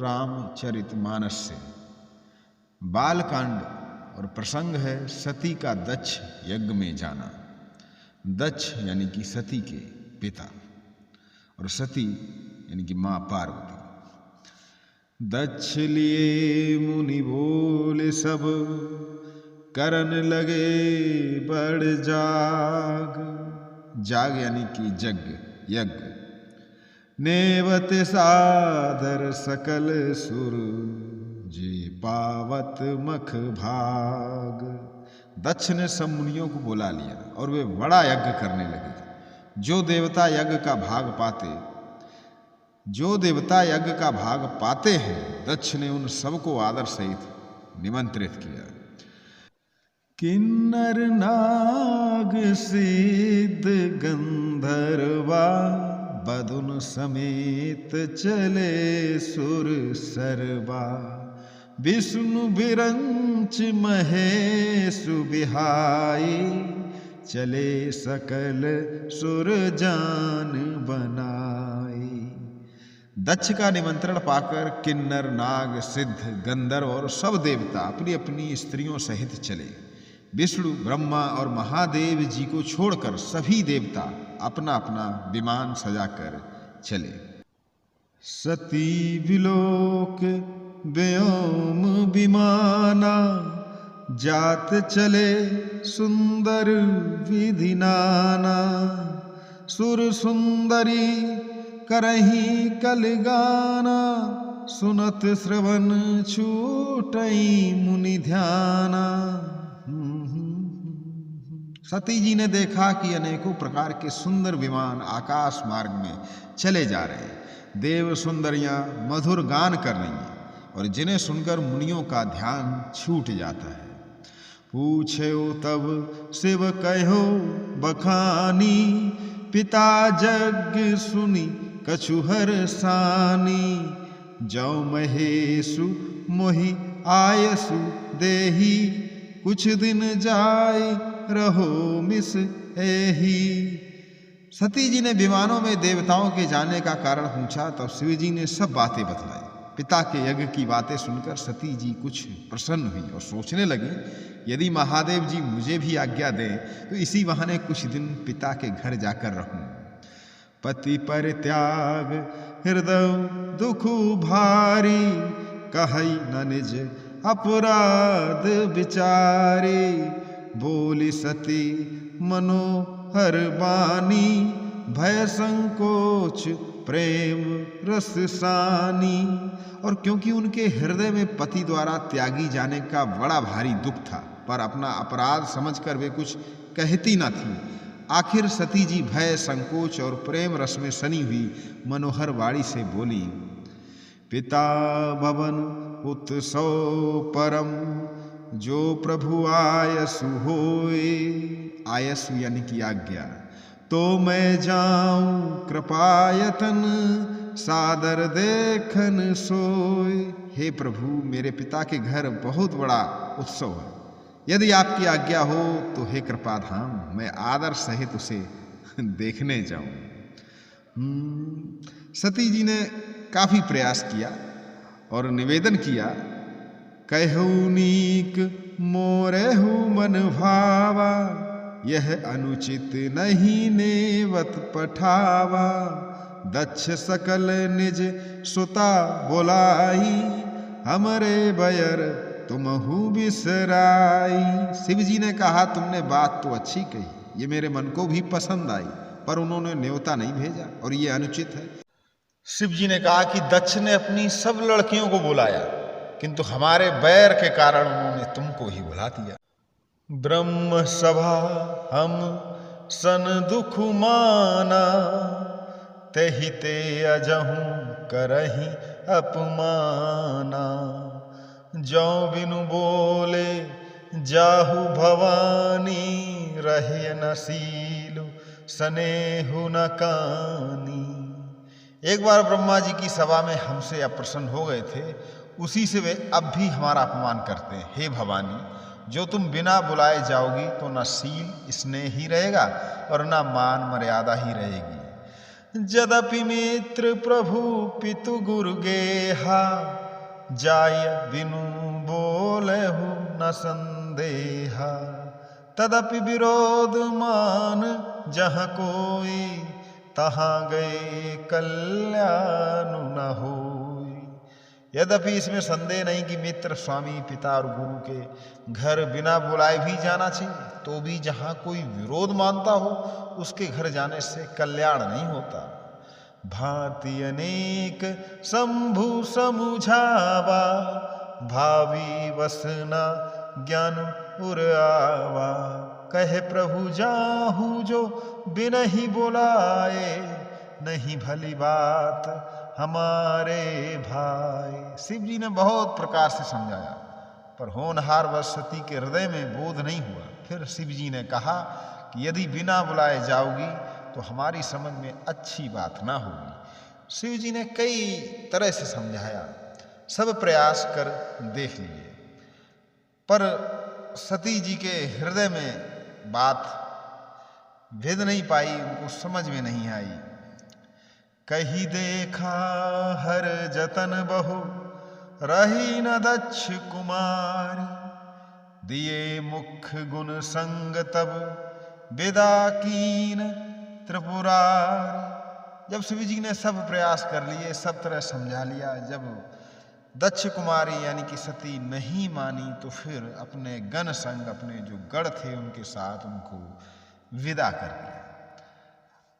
रामचरितमानस से। बालकांड और प्रसंग है सती का दक्ष यज्ञ में जाना। दक्ष यानी कि सती के पिता और सती यानी कि मां पार्वती। दक्ष लिए मुनि बोले सब, करन लगे बड़ जाग। जाग यानी कि यज्ञ। नेवत सादर सकल सुर, जे पावत मख भाग। दक्ष ने सब मुनियों को बुला लिया और वे बड़ा यज्ञ करने लगे। जो देवता यज्ञ का भाग पाते हैं, दक्ष ने उन सबको आदर सहित निमंत्रित किया। किन्नर नाग सिद्ध गंधर्वा, बदुन समेत चले सुर सरबा। विष्णु बिरंच महेश बिहाई, चले सकल सुर जान बनाई। दक्ष का निमंत्रण पाकर किन्नर नाग सिद्ध गंधर्व और सब देवता अपनी अपनी स्त्रियों सहित चले। विष्णु ब्रह्मा और महादेव जी को छोड़कर सभी देवता अपना अपना विमान सजाकर चले। सती विलोक व्योम विमाना, जात चले सुंदर विधि नाना। सुर सुंदरी करही कल गाना, सुनत श्रवण छूटई मुनि ध्याना। सती जी ने देखा कि अनेकों प्रकार के सुंदर विमान आकाश मार्ग में चले जा रहे हैं। देव सुंदरियां मधुर गान कर रही हैं और जिन्हें सुनकर मुनियों का ध्यान छूट जाता है। पूछे तब शिव कहो बखानी, पिता यज्ञ सुनी कछुहर सानी। जौ महेशु मोहि आयसु देही, कुछ दिन जाय रहो मिस एही। सती जी ने विमानों में देवताओं के जाने का कारण पूछा, तब शिव जी ने सब बातें बतलाई। पिता के यज्ञ की बातें सुनकर सती जी कुछ प्रसन्न हुई और सोचने लगी, यदि महादेव जी मुझे भी आज्ञा दें तो इसी बहाने कुछ दिन पिता के घर जाकर रहूं। पति परित्याग हृदय दुख भारी, कहई न निज अपराध विचारी। बोली सती मनोहर बानी, भय संकोच प्रेम रस सानी। और क्योंकि उनके हृदय में पति द्वारा त्यागी जाने का बड़ा भारी दुख था, पर अपना अपराध समझकर वे कुछ कहती न थी। आखिर सती जी भय संकोच और प्रेम रस में सनी हुई मनोहर वाणी से बोली, पिता भवन उत्सव परम, जो प्रभु आयसु होए। आयसु यानी कि आज्ञा। तो मैं जाऊं कृपायतन, सादर देखन सोए। हे प्रभु, मेरे पिता के घर बहुत बड़ा उत्सव है, यदि आपकी आज्ञा हो तो हे कृपाधाम, मैं आदर सहित उसे देखने जाऊं। सती जी ने काफी प्रयास किया और निवेदन किया, कहू नीक मोरेहु मन भावा, यह अनुचित नहीं नेवत पठावा। दक्ष सकल निज सुता बोलाई, हमरे बयर तुमहु बिसराई। शिव जी ने कहा, तुमने बात तो अच्छी कही, ये मेरे मन को भी पसंद आई, पर उन्होंने न्योता नहीं भेजा और ये अनुचित है। शिव जी ने कहा कि दक्ष ने अपनी सब लड़कियों को बुलाया, किंतु हमारे बैर के कारण उन्होंने तुमको ही बुला दिया। ब्रह्म सभा हम सन दुख माना, तेहि ते अजहू करही अपमाना। जौ बिनु बोले जाहु भवानी, रहे न सीलु स्नेहु न कानी। एक बार ब्रह्मा जी की सभा में हमसे अप्रसन्न हो गए थे, उसी से वे अब भी हमारा अपमान करते हैं। हे भवानी, जो तुम बिना बुलाए जाओगी तो न शील स्नेह ही रहेगा और न मान मर्यादा ही रहेगी। जदपि मित्र प्रभु पितु गुरु गेहा, जाय बिनु बोलहु न संदेहा। तदपि विरोध मान जहाँ कोई, तहाँ गए कल्याण न होई। यद्यपि इसमें संदेह नहीं कि मित्र, स्वामी, पिता और गुरु के घर बिना बुलाए भी जाना चाहिए, तो भी जहाँ कोई विरोध मानता हो उसके घर जाने से कल्याण नहीं होता। भांति अनेक शंभु समुझावा, भावी वसना ज्ञान उर आवा। कहे प्रभु जाहू जो बिनहि बुलाए, नहीं भली बात हमारे भाई। शिव जी ने बहुत प्रकार से समझाया, पर होनहार व सती के हृदय में बोध नहीं हुआ। फिर शिव जी ने कहा कि यदि बिना बुलाए जाओगी तो हमारी समझ में अच्छी बात ना होगी। शिव जी ने कई तरह से समझाया, सब प्रयास कर देख लिए, पर सती जी के हृदय में बात भेद नहीं पाई, उनको समझ में नहीं आई। कही देखा हर जतन बहु, रही न दक्ष कुमारी। दिए मुख गुण संग तब, विदा कीन त्रिपुरारी। जब शिव जी ने सब प्रयास कर लिए, सब तरह समझा लिया, जब दक्ष कुमारी यानी कि सती नहीं मानी, तो फिर अपने गण संग, अपने जो गढ़ थे उनके साथ उनको विदा कर दिया।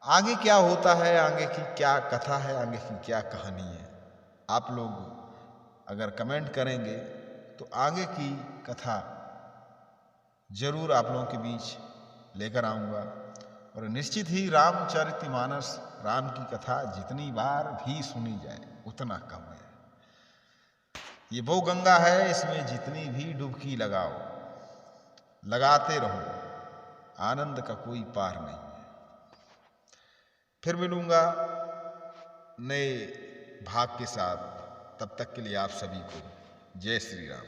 आगे क्या होता है, आगे की क्या कथा है, आगे की क्या कहानी है, आप लोग अगर कमेंट करेंगे तो आगे की कथा जरूर आप लोगों के बीच लेकर आऊँगा। और निश्चित ही रामचरितमानस, राम की कथा जितनी बार भी सुनी जाए उतना कम है। ये वो गंगा है, इसमें जितनी भी डुबकी लगाओ, लगाते रहो, आनंद का कोई पार नहीं है। फिर मिलूंगा नए भाग के साथ, तब तक के लिए आप सभी को जय श्री राम।